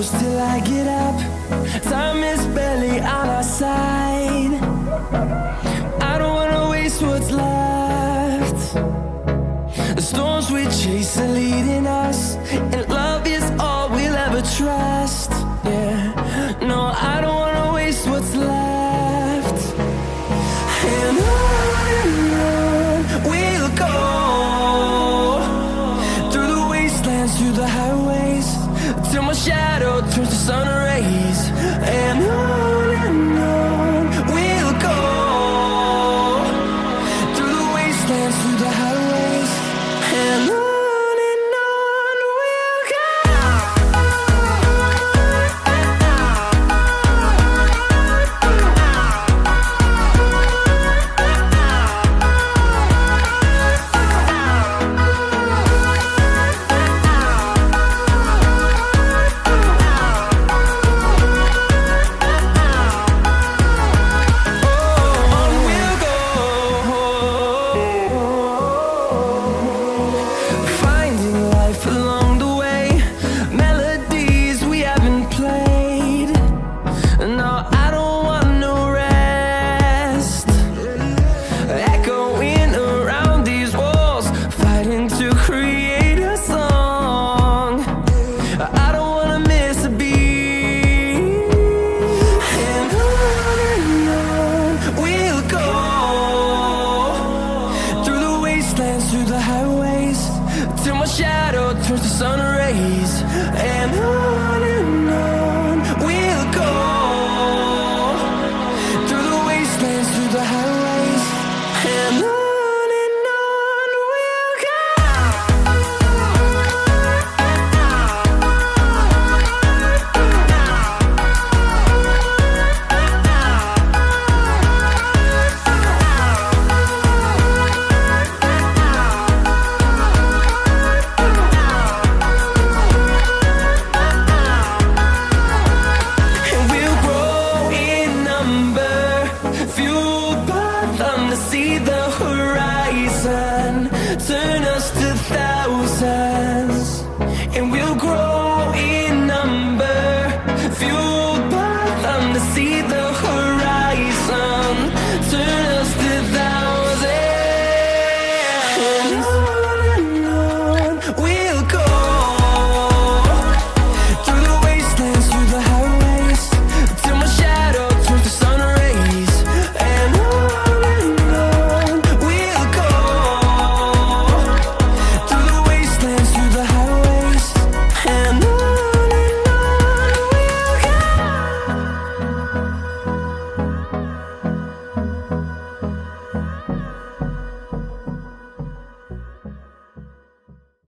close till I get up. Time is barely on our side. I don't wanna waste what's left. The storms we chase are leading us, and love is all we'll ever trust. Yeah, no, I don't wanna waste what's left. And on we'll go, through the wastelands, through the highways, till my shadow turns to sun rays. And on we'll go, through the wastelands, through the highways, and on we'll go. Through the highways, till my shadow turns to sun rays. And on we'll go, through the wastelands, through the highways, and on we'll go. See the horizon turn us to thousands, and we'll grow in number, fueled by them to see the